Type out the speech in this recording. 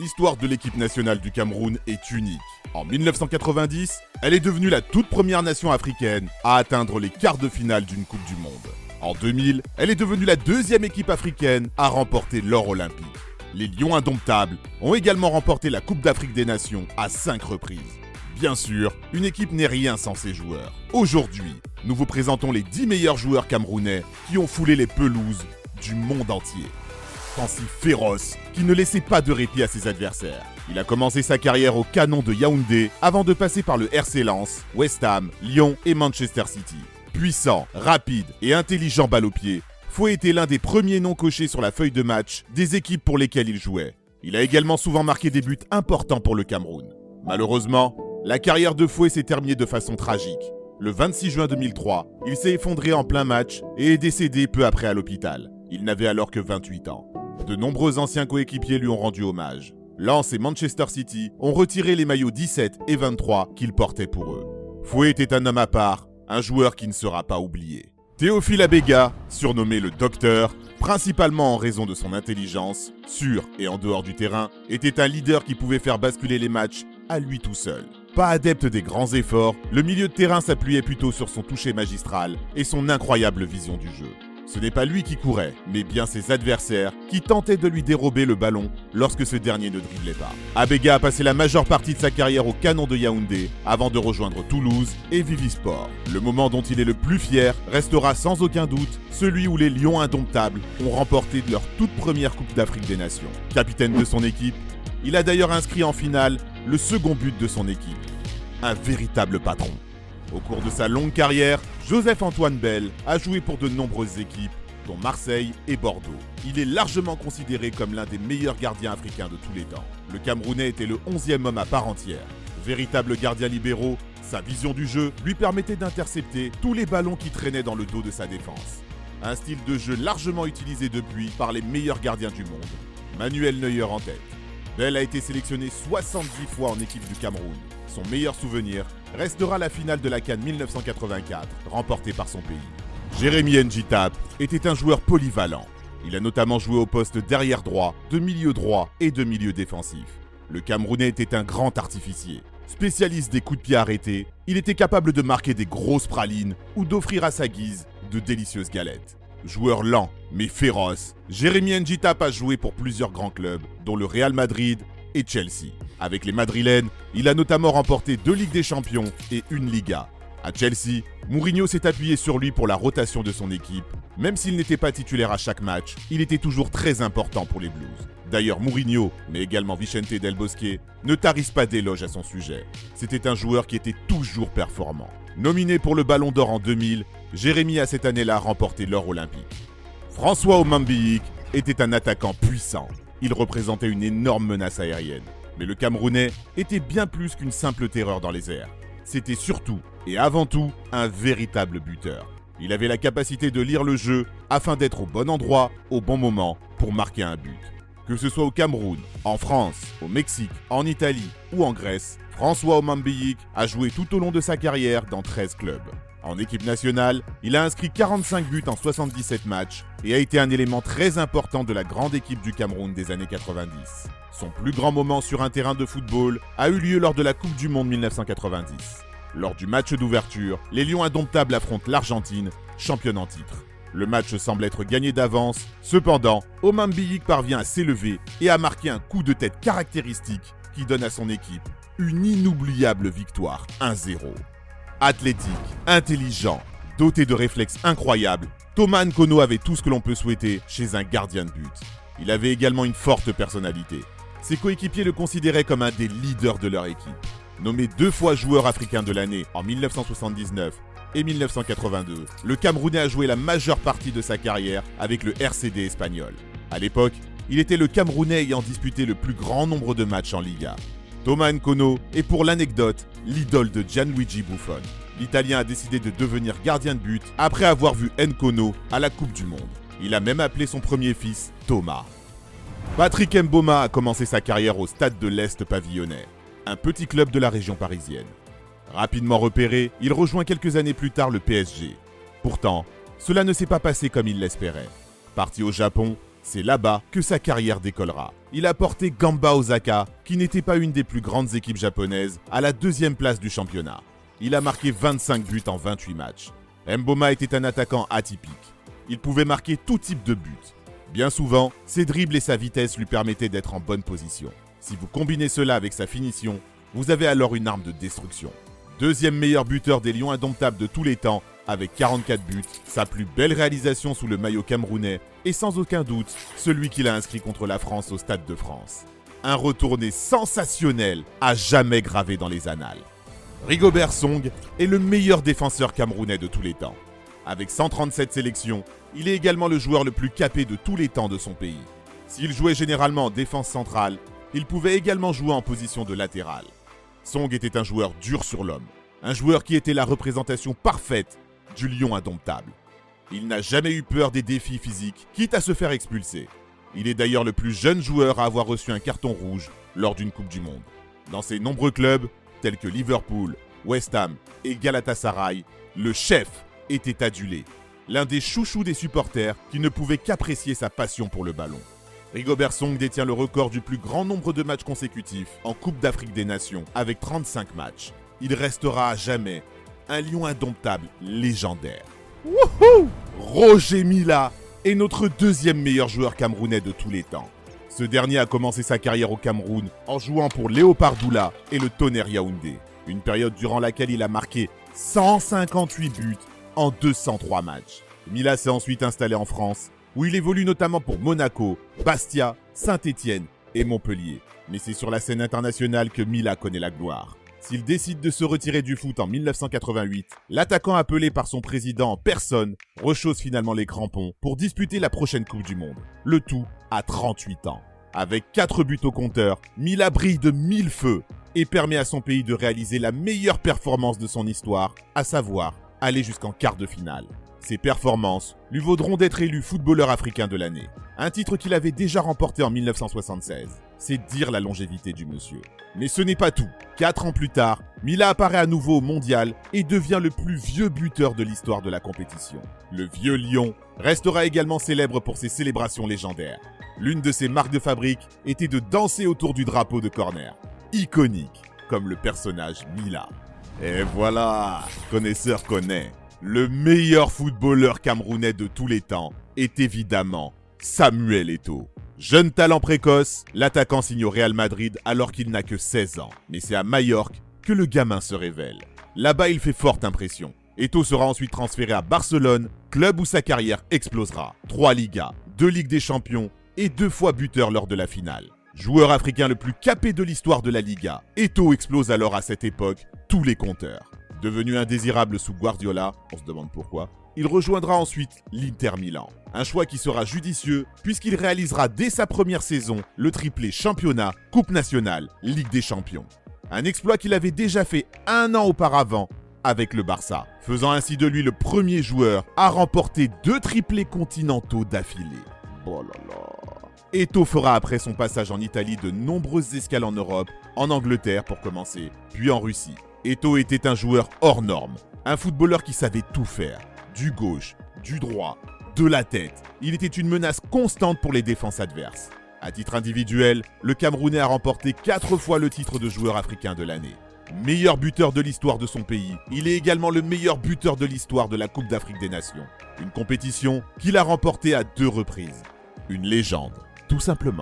L'histoire de l'équipe nationale du Cameroun est unique. En 1990, elle est devenue la toute première nation africaine à atteindre les quarts de finale d'une Coupe du Monde. En 2000, elle est devenue la deuxième équipe africaine à remporter l'or olympique. Les Lions indomptables ont également remporté la Coupe d'Afrique des Nations à 5 reprises. Bien sûr, une équipe n'est rien sans ses joueurs. Aujourd'hui, nous vous présentons les 10 meilleurs joueurs camerounais qui ont foulé les pelouses du monde entier. Offensif féroce, qui ne laissait pas de répit à ses adversaires. Il a commencé sa carrière au Canon de Yaoundé avant de passer par le RC Lens, West Ham, Lyon et Manchester City. Puissant, rapide et intelligent balle au pied, Foué était l'un des premiers noms cochés sur la feuille de match des équipes pour lesquelles il jouait. Il a également souvent marqué des buts importants pour le Cameroun. Malheureusement, la carrière de Foué s'est terminée de façon tragique. Le 26 juin 2003, il s'est effondré en plein match et est décédé peu après à l'hôpital. Il n'avait alors que 28 ans. De nombreux anciens coéquipiers lui ont rendu hommage. Lens et Manchester City ont retiré les maillots 17 et 23 qu'ils portaient pour eux. Foué était un homme à part, un joueur qui ne sera pas oublié. Théophile Abega, surnommé le Docteur, principalement en raison de son intelligence, sur et en dehors du terrain, était un leader qui pouvait faire basculer les matchs à lui tout seul. Pas adepte des grands efforts, le milieu de terrain s'appuyait plutôt sur son toucher magistral et son incroyable vision du jeu. Ce n'est pas lui qui courait, mais bien ses adversaires qui tentaient de lui dérober le ballon lorsque ce dernier ne driblait pas. Abega a passé la majeure partie de sa carrière au Canon de Yaoundé avant de rejoindre Toulouse et Vivisport. Le moment dont il est le plus fier restera sans aucun doute celui où les Lions indomptables ont remporté leur toute première Coupe d'Afrique des Nations. Capitaine de son équipe, il a d'ailleurs inscrit en finale le second but de son équipe. Un véritable patron. Au cours de sa longue carrière, Joseph-Antoine Bell a joué pour de nombreuses équipes, dont Marseille et Bordeaux. Il est largement considéré comme l'un des meilleurs gardiens africains de tous les temps. Le Camerounais était le 11e homme à part entière. Véritable gardien libéraux, sa vision du jeu lui permettait d'intercepter tous les ballons qui traînaient dans le dos de sa défense. Un style de jeu largement utilisé depuis par les meilleurs gardiens du monde. Manuel Neuer en tête. Bell a été sélectionné 70 fois en équipe du Cameroun. Son meilleur souvenir restera la finale de la CAN 1984, remportée par son pays. Jérémy Njitap était un joueur polyvalent. Il a notamment joué au poste d'arrière droit, de milieu droit et de milieu défensif. Le Camerounais était un grand artificier. Spécialiste des coups de pied arrêtés, il était capable de marquer des grosses pralines ou d'offrir à sa guise de délicieuses galettes. Joueur lent, mais féroce, Jérémy Njitap a joué pour plusieurs grands clubs, dont le Real Madrid et Chelsea. Avec les Madrilènes, il a notamment remporté 2 Ligues des Champions et 1 Liga. À Chelsea, Mourinho s'est appuyé sur lui pour la rotation de son équipe. Même s'il n'était pas titulaire à chaque match, il était toujours très important pour les Blues. D'ailleurs, Mourinho, mais également Vicente Del Bosque, ne tarissent pas d'éloges à son sujet. C'était un joueur qui était toujours performant. Nominé pour le Ballon d'Or en 2000, Jérémy a cette année-là remporté l'or olympique. François Omambiyik était un attaquant puissant. Il représentait une énorme menace aérienne. Mais le Camerounais était bien plus qu'une simple terreur dans les airs. C'était surtout, et avant tout, un véritable buteur. Il avait la capacité de lire le jeu afin d'être au bon endroit, au bon moment, pour marquer un but. Que ce soit au Cameroun, en France, au Mexique, en Italie ou en Grèce, François Omambiyik a joué tout au long de sa carrière dans 13 clubs. En équipe nationale, il a inscrit 45 buts en 77 matchs et a été un élément très important de la grande équipe du Cameroun des années 90. Son plus grand moment sur un terrain de football a eu lieu lors de la Coupe du Monde 1990. Lors du match d'ouverture, les Lions indomptables affrontent l'Argentine, championne en titre. Le match semble être gagné d'avance, cependant, Omambiyik parvient à s'élever et à marquer un coup de tête caractéristique qui donne à son équipe une inoubliable victoire 1-0. Athlétique, intelligent, doté de réflexes incroyables, Thomas Nkono avait tout ce que l'on peut souhaiter chez un gardien de but. Il avait également une forte personnalité. Ses coéquipiers le considéraient comme un des leaders de leur équipe. Nommé 2 fois joueur africain de l'année en 1979 et 1982, le Camerounais a joué la majeure partie de sa carrière avec le RCD espagnol. À l'époque, il était le Camerounais ayant disputé le plus grand nombre de matchs en Liga. Thomas Nkono est pour l'anecdote l'idole de Gianluigi Buffon. L'Italien a décidé de devenir gardien de but après avoir vu Nkono à la Coupe du Monde. Il a même appelé son premier fils Thomas. Patrick Mboma a commencé sa carrière au Stade de l'Est pavillonnais, un petit club de la région parisienne. Rapidement repéré, il rejoint quelques années plus tard le PSG. Pourtant, cela ne s'est pas passé comme il l'espérait. Parti au Japon, C'est là-bas que sa carrière décollera. Il a porté Gamba Osaka, qui n'était pas une des plus grandes équipes japonaises, à la 2e place du championnat. Il a marqué 25 buts en 28 matchs. Mboma était un attaquant atypique. Il pouvait marquer tout type de buts. Bien souvent, ses dribbles et sa vitesse lui permettaient d'être en bonne position. Si vous combinez cela avec sa finition, vous avez alors une arme de destruction. 2e meilleur buteur des Lions indomptables de tous les temps, avec 44 buts, sa plus belle réalisation sous le maillot camerounais et sans aucun doute celui qu'il a inscrit contre la France au Stade de France. Un retourné sensationnel à jamais gravé dans les annales. Rigobert Song est le meilleur défenseur camerounais de tous les temps. Avec 137 sélections, il est également le joueur le plus capé de tous les temps de son pays. S'il jouait généralement en défense centrale, il pouvait également jouer en position de latéral. Song était un joueur dur sur l'homme, un joueur qui était la représentation parfaite du lion indomptable. Il n'a jamais eu peur des défis physiques, quitte à se faire expulser. Il est d'ailleurs le plus jeune joueur à avoir reçu un carton rouge lors d'une Coupe du Monde. Dans ses nombreux clubs, tels que Liverpool, West Ham et Galatasaray, le chef était adulé, l'un des chouchous des supporters qui ne pouvaient qu'apprécier sa passion pour le ballon. Rigobert Song détient le record du plus grand nombre de matchs consécutifs en Coupe d'Afrique des Nations avec 35 matchs. Il restera à jamais un lion indomptable légendaire. Wouhou! Roger Milla est notre 2e meilleur joueur camerounais de tous les temps. Ce dernier a commencé sa carrière au Cameroun en jouant pour Léopard Doula et le Tonnerre Yaoundé. Une période durant laquelle il a marqué 158 buts en 203 matchs. Milla s'est ensuite installé en France, où il évolue notamment pour Monaco, Bastia, Saint-Étienne et Montpellier. Mais c'est sur la scène internationale que Milla connaît la gloire. S'il décide de se retirer du foot en 1988, l'attaquant appelé par son président en personne rechausse finalement les crampons pour disputer la prochaine Coupe du Monde. Le tout à 38 ans. Avec 4 buts au compteur, Milla brille de 1000 feux et permet à son pays de réaliser la meilleure performance de son histoire, à savoir aller jusqu'en quart de finale. Ses performances lui vaudront d'être élu footballeur africain de l'année, un titre qu'il avait déjà remporté en 1976. C'est dire la longévité du monsieur. Mais ce n'est pas tout. 4 ans plus tard, Milla apparaît à nouveau au mondial et devient le plus vieux buteur de l'histoire de la compétition. Le vieux lion restera également célèbre pour ses célébrations légendaires. L'une de ses marques de fabrique était de danser autour du drapeau de corner. Iconique, comme le personnage Milla. Et voilà, connaisseur connaît. Le meilleur footballeur camerounais de tous les temps est évidemment Samuel Eto'o. Jeune talent précoce, l'attaquant signe au Real Madrid alors qu'il n'a que 16 ans. Mais c'est à Majorque que le gamin se révèle. Là-bas, il fait forte impression. Eto'o sera ensuite transféré à Barcelone, club où sa carrière explosera. 3 Ligas, 2 Ligues des Champions et 2 fois buteur lors de la finale. Joueur africain le plus capé de l'histoire de la Liga, Eto'o explose alors à cette époque tous les compteurs. Devenu indésirable sous Guardiola, on se demande pourquoi, il rejoindra ensuite l'Inter Milan. Un choix qui sera judicieux puisqu'il réalisera dès sa première saison le triplé championnat, Coupe nationale, Ligue des Champions. Un exploit qu'il avait déjà fait 1 an auparavant avec le Barça, faisant ainsi de lui le premier joueur à remporter 2 triplés continentaux d'affilée. Oh là là. Eto'o fera après son passage en Italie de nombreuses escales en Europe, en Angleterre pour commencer, puis en Russie. Eto'o était un joueur hors norme, un footballeur qui savait tout faire, du gauche, du droit, de la tête. Il était une menace constante pour les défenses adverses. À titre individuel, le Camerounais a remporté 4 fois le titre de joueur africain de l'année. Meilleur buteur de l'histoire de son pays, il est également le meilleur buteur de l'histoire de la Coupe d'Afrique des Nations. Une compétition qu'il a remportée à 2 reprises. Une légende, tout simplement.